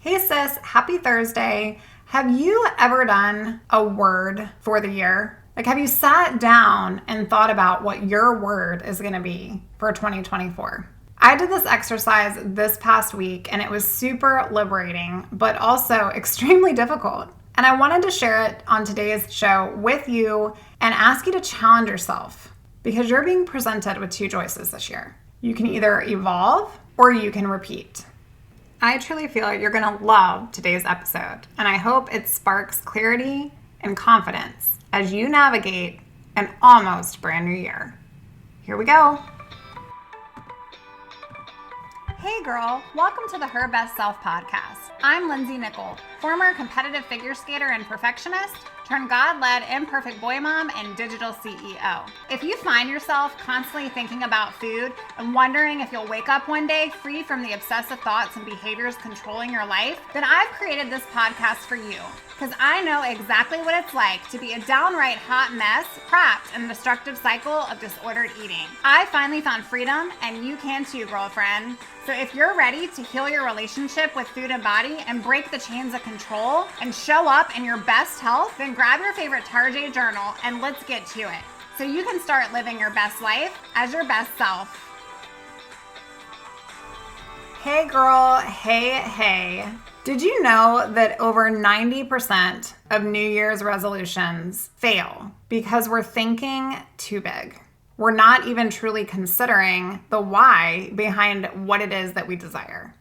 Hey sis, happy Thursday. Have you ever done a word for the year? Have you sat down and thought about what your word is going to be for 2024? I did this exercise this past week and it was super liberating, but also extremely difficult. And I wanted to share it on today's show with you and ask you to challenge yourself because you're being presented with two choices this year. You can either evolve or you can repeat. I truly feel you're going to love today's episode, and I hope it sparks clarity and confidence as you navigate an almost brand new year. Here we go. Hey girl, welcome to the Her Best Self podcast. I'm Lindsay Nickel, former competitive figure skater and perfectionist, turned God-led imperfect boy mom and digital CEO. If you find yourself constantly thinking about food and wondering if you'll wake up one day free from the obsessive thoughts and behaviors controlling your life, then I've created this podcast for you because I know exactly what it's like to be a downright hot mess trapped in a destructive cycle of disordered eating. I finally found freedom, and you can too, girlfriend. So if you're ready to heal your relationship with food and body and break the chains of control and show up in your best health, then grab your favorite Tarjay journal and let's get to it so you can start living your best life as your best self. Hey girl, hey. Did you know that over 90% of New Year's resolutions fail because we're thinking too big? We're not even truly considering the why behind what it is that we desire.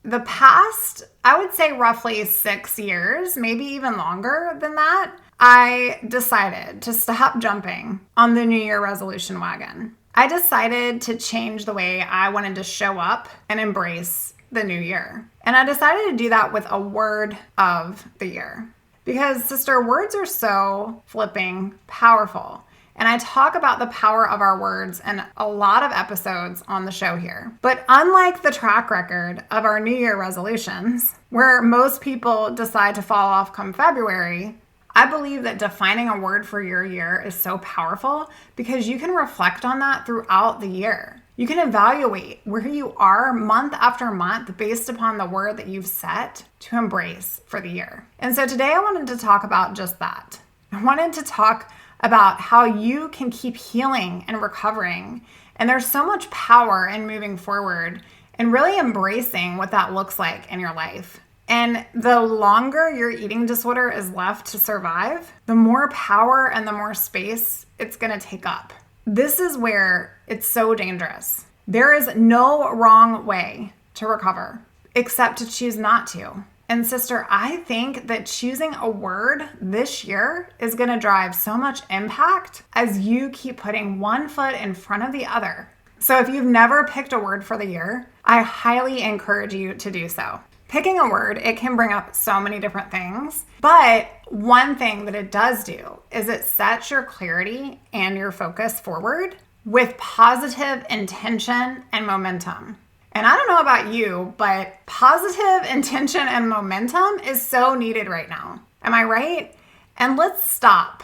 The past, I would say roughly 6 years, maybe even longer than that, I decided to stop jumping on the New Year resolution wagon. I decided to change the way I wanted to show up and embrace the new year. And I decided to do that with a word of the year. Because, sister, words are so flipping powerful. And I talk about the power of our words in a lot of episodes on the show here. But unlike the track record of our New Year resolutions, where most people decide to fall off come February, I believe that defining a word for your year is so powerful because you can reflect on that throughout the year. You can evaluate where you are month after month based upon the word that you've set to embrace for the year. And so today I wanted to talk about just that. I wanted to talk about how you can keep healing and recovering. And there's so much power in moving forward and really embracing what that looks like in your life. And the longer your eating disorder is left to survive, the more power and the more space it's going to take up. This is where it's so dangerous. There is no wrong way to recover except to choose not to. And sister, I think that choosing a word this year is going to drive so much impact as you keep putting one foot in front of the other. So if you've never picked a word for the year, I highly encourage you to do so. Picking a word, it can bring up so many different things, but one thing that it does do is it sets your clarity and your focus forward with positive intention and momentum. And I don't know about you, but positive intention and momentum is so needed right now. Am I right? And let's stop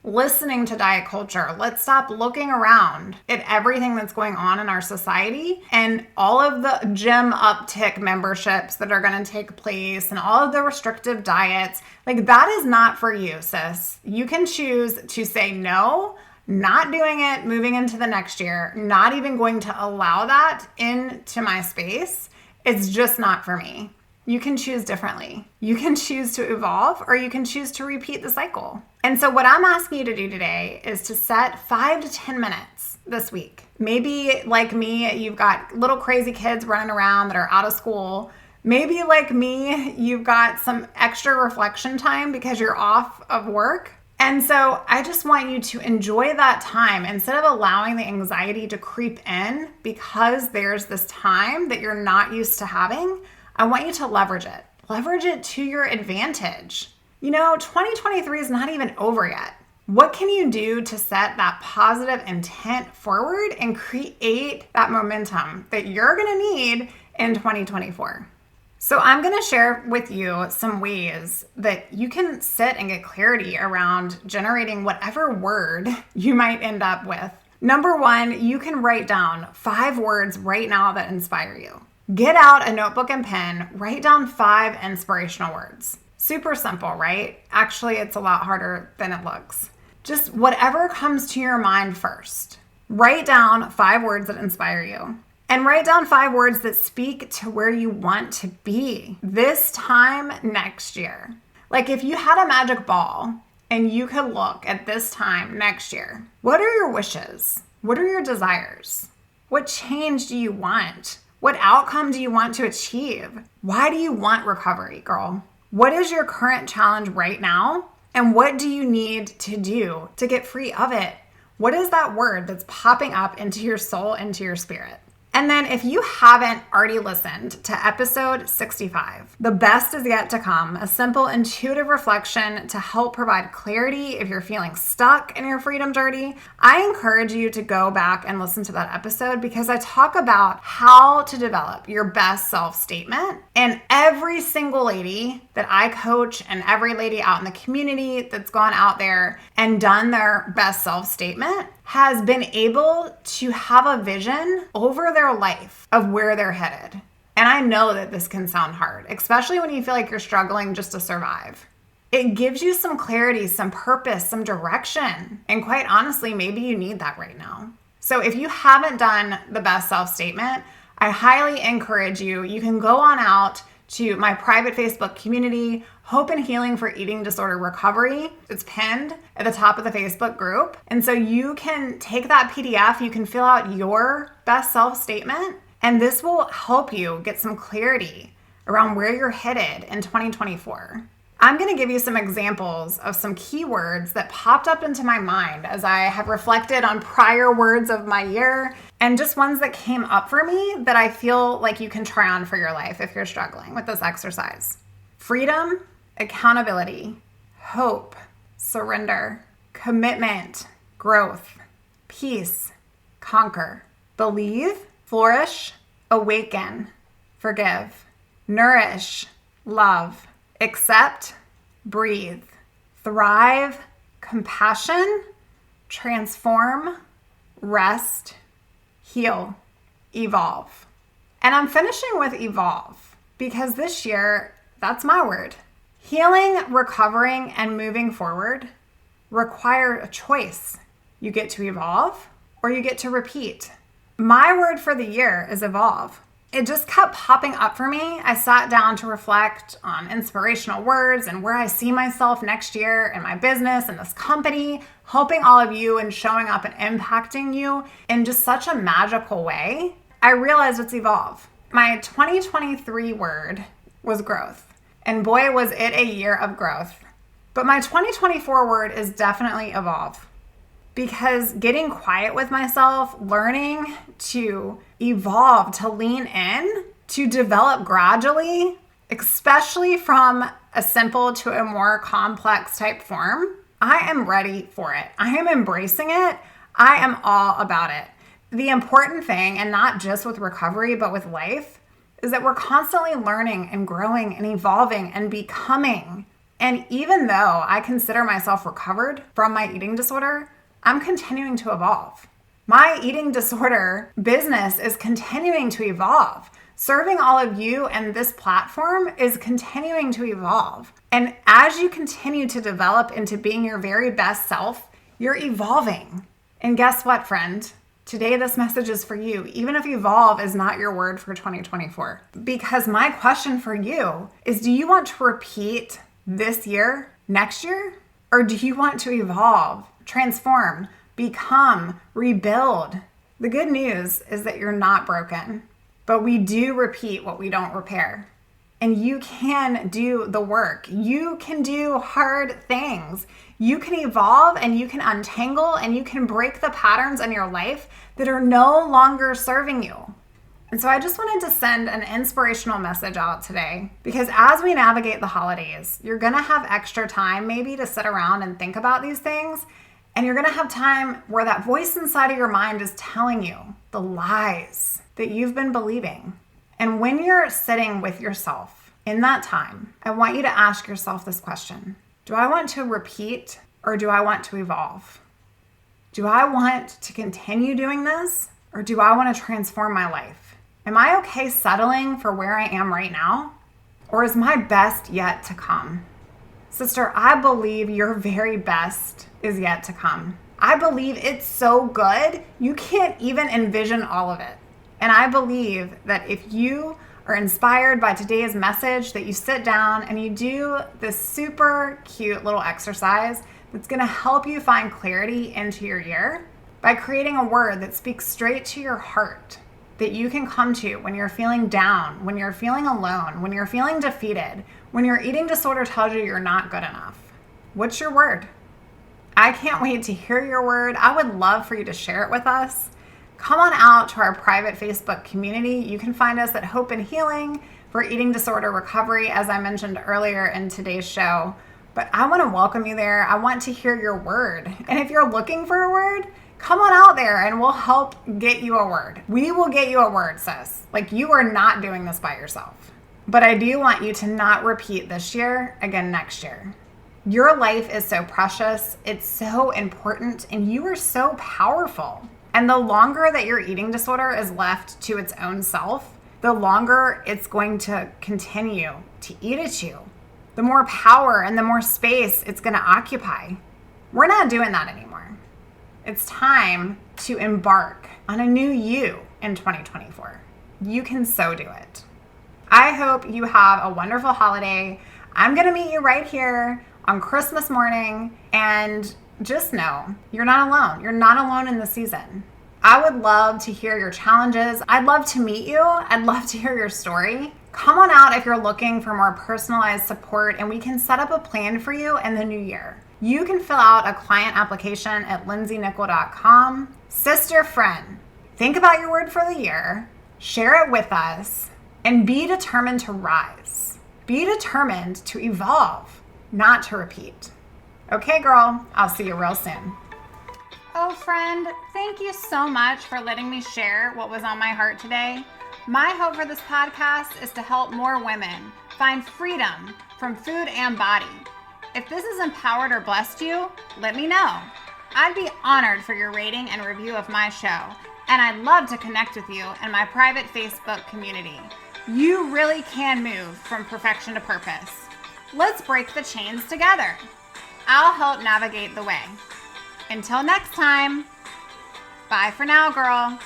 listening to diet culture. Let's stop looking around at everything that's going on in our society and all of the gym uptick memberships that are going to take place and all of the restrictive diets. That is not for you, sis. You can choose to say no, not doing it, moving into the next year, not even going to allow that into my space. It's just not for me. You can choose differently. You can choose to evolve or you can choose to repeat the cycle. And so what I'm asking you to do today is to set 5 to 10 minutes this week. Maybe like me, you've got little crazy kids running around that are out of school. Maybe like me, you've got some extra reflection time because you're off of work. And so I just want you to enjoy that time instead of allowing the anxiety to creep in because there's this time that you're not used to having. I want you to leverage it. Leverage it to your advantage. 2023 is not even over yet. What can you do to set that positive intent forward and create that momentum that you're going to need in 2024? So I'm going to share with you some ways that you can sit and get clarity around generating whatever word you might end up with. Number one, you can write down 5 words right now that inspire you. Get out a notebook and pen, write down 5 inspirational words. Super simple, right? Actually, it's a lot harder than it looks. Just whatever comes to your mind first. Write down 5 words that inspire you. And write down 5 words that speak to where you want to be this time next year. Like if you had a magic ball and you could look at this time next year, what are your wishes? What are your desires? What change do you want? What outcome do you want to achieve? Why do you want recovery, girl? What is your current challenge right now? And what do you need to do to get free of it? What is that word that's popping up into your soul, into your spirit? And then if you haven't already listened to episode 65, the best is yet to come, a simple intuitive reflection to help provide clarity if you're feeling stuck in your freedom journey, I encourage you to go back and listen to that episode because I talk about how to develop your best self statement. And every single lady that I coach and every lady out in the community that's gone out there and done their best self statement has been able to have a vision over their life of where they're headed. And I know that this can sound hard, especially when you feel like you're struggling just to survive. It gives you some clarity, some purpose, some direction. And quite honestly, maybe you need that right now. So if you haven't done the best self statement, I highly encourage you. You can go on out to my private Facebook community, Hope and Healing for Eating Disorder Recovery. It's pinned at the top of the Facebook group. And so you can take that PDF, you can fill out your best self statement, and this will help you get some clarity around where you're headed in 2024. I'm going to give you some examples of some keywords that popped up into my mind as I have reflected on prior words of my year and just ones that came up for me that I feel like you can try on for your life if you're struggling with this exercise. Freedom, accountability, hope, surrender, commitment, growth, peace, conquer, believe, flourish, awaken, forgive, nourish, love, accept, breathe, thrive, compassion, transform, rest, heal, evolve. And I'm finishing with evolve because this year, that's my word. Healing, recovering, and moving forward require a choice. You get to evolve or you get to repeat. My word for the year is evolve. It just kept popping up for me. I sat down to reflect on inspirational words and where I see myself next year in my business and this company, helping all of you and showing up and impacting you in just such a magical way. I realized it's evolve. My 2023 word was growth. And boy, was it a year of growth. But my 2024 word is definitely evolve. Because getting quiet with myself, learning to evolve, to lean in, to develop gradually, especially from a simple to a more complex type form, I am ready for it. I am embracing it. I am all about it. The important thing, and not just with recovery, but with life, is that we're constantly learning and growing and evolving and becoming. And even though I consider myself recovered from my eating disorder, I'm continuing to evolve. My eating disorder business is continuing to evolve. Serving all of you and this platform is continuing to evolve. And as you continue to develop into being your very best self, you're evolving. And guess what, friend? Today, this message is for you, even if evolve is not your word for 2024. Because my question for you is, do you want to repeat this year, next year? Or do you want to evolve, transform, become, rebuild? The good news is that you're not broken, but we do repeat what we don't repair. And you can do the work. You can do hard things. You can evolve and you can untangle and you can break the patterns in your life that are no longer serving you. And so I just wanted to send an inspirational message out today because as we navigate the holidays, you're going to have extra time maybe to sit around and think about these things. And you're going to have time where that voice inside of your mind is telling you the lies that you've been believing. And when you're sitting with yourself in that time, I want you to ask yourself this question. Do I want to repeat or do I want to evolve? Do I want to continue doing this or do I want to transform my life? Am I okay settling for where I am right now? Or is my best yet to come? Sister, I believe your very best is yet to come. I believe it's so good, you can't even envision all of it. And I believe that if you are inspired by today's message, that you sit down and you do this super cute little exercise that's going to help you find clarity into your year by creating a word that speaks straight to your heart, that you can come to when you're feeling down, when you're feeling alone, when you're feeling defeated, when your eating disorder tells you you're not good enough. What's your word? I can't wait to hear your word. I would love for you to share it with us. Come on out to our private Facebook community. You can find us at Hope and Healing for Eating Disorder Recovery, as I mentioned earlier in today's show. But I want to welcome you there. I want to hear your word. And if you're looking for a word, come on out there and we'll help get you a word. We will get you a word, sis. Like, you are not doing this by yourself. But I do want you to not repeat this year again next year. Your life is so precious, it's so important, and you are so powerful. And the longer that your eating disorder is left to its own self, the longer it's going to continue to eat at you. The more power and the more space it's going to occupy. We're not doing that anymore. It's time to embark on a new you in 2024. You can so do it. I hope you have a wonderful holiday. I'm going to meet you right here on Christmas morning, and just know you're not alone. You're not alone in the season. I would love to hear your challenges. I'd love to meet you. I'd love to hear your story. Come on out if you're looking for more personalized support, and we can set up a plan for you in the new year. You can fill out a client application at lindsaynickel.com. Sister friend, think about your word for the year, share it with us, and be determined to rise. Be determined to evolve, not to repeat. Okay, girl, I'll see you real soon. Oh, friend, thank you so much for letting me share what was on my heart today. My hope for this podcast is to help more women find freedom from food and body. If this has empowered or blessed you, let me know. I'd be honored for your rating and review of my show, and I'd love to connect with you in my private Facebook community. You really can move from perfection to purpose. Let's break the chains together. I'll help navigate the way. Until next time, bye for now, girl.